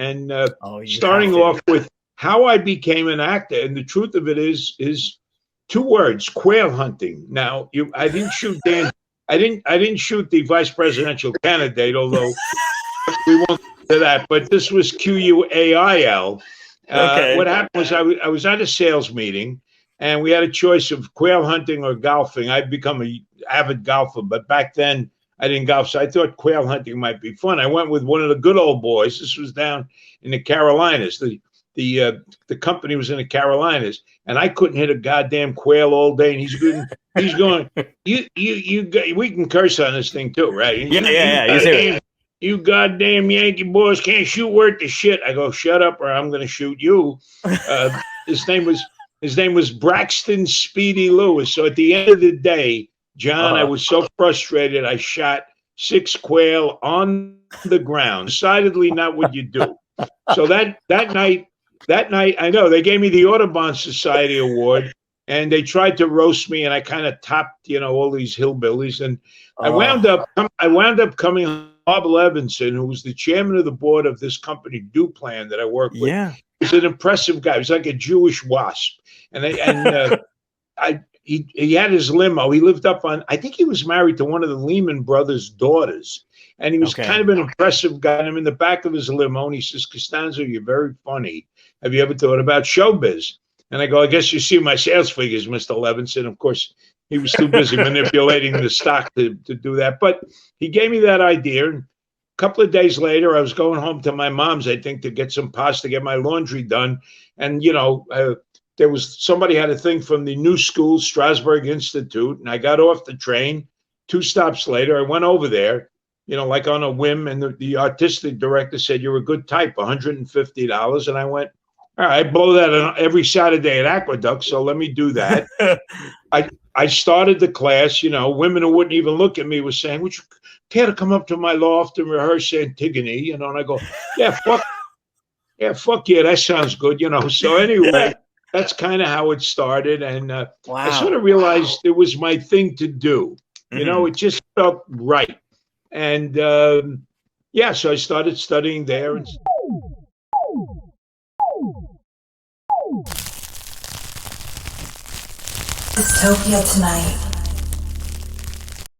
And Oh, you have starting to. off with how I became an actor, and the truth of it is two words: quail hunting. Now, I didn't shoot Dan. I didn't shoot the vice presidential candidate, although we won't do that. But this was QUAIL. Okay. What happened was I was at a sales meeting, and we had a choice of quail hunting or golfing. I'd become a avid golfer, but back then I didn't golf, so I thought quail hunting might be fun. I went with one of the good old boys. This was down in the Carolinas. The company was in the Carolinas, and I couldn't hit a goddamn quail all day. And he's going, we can curse on this thing too, right? Yeah. You say it. You goddamn Yankee boys can't shoot worth the shit. I go, shut up, or I'm going to shoot you. His name was Braxton Speedy Lewis. So at the end of the day, John, I was so frustrated. I shot 6 quail on the ground. Decidedly not what you do. So that night, I know they gave me the Audubon Society Award, and they tried to roast me, and I kind of topped, all these hillbillies, and I wound up coming. Bob Levinson, who was the chairman of the board of this company, Duplan, that I work with. Yeah. He's an impressive guy. He's like a Jewish wasp, he had his limo. He lived up on. I think he was married to one of the Lehman Brothers' daughters, and he was kind of an impressive guy. And I'm in the back of his limo, and he says, "Costanzo, you're very funny. Have you ever thought about showbiz?" And I go, "I guess you see my sales figures, Mr. Levinson." Of course, he was too busy manipulating the stock to do that. But he gave me that idea. And a couple of days later, I was going home to my mom's, I think, to get some pasta, get my laundry done. And, there was somebody had a thing from the New School Strasbourg Institute. And I got off the train 2 stops later. I went over there, like on a whim. And the artistic director said, "You're a good type, $150. And I went, "All right, I blow that every Saturday at Aqueduct, so let me do that." I started the class, women who wouldn't even look at me were saying, "Would you care to come up to my loft and rehearse Antigone?" And I go, fuck yeah, that sounds good, So anyway, that's kind of how it started. And I sort of realized it was my thing to do. It just felt right. And so I started studying there. Dystopia Tonight.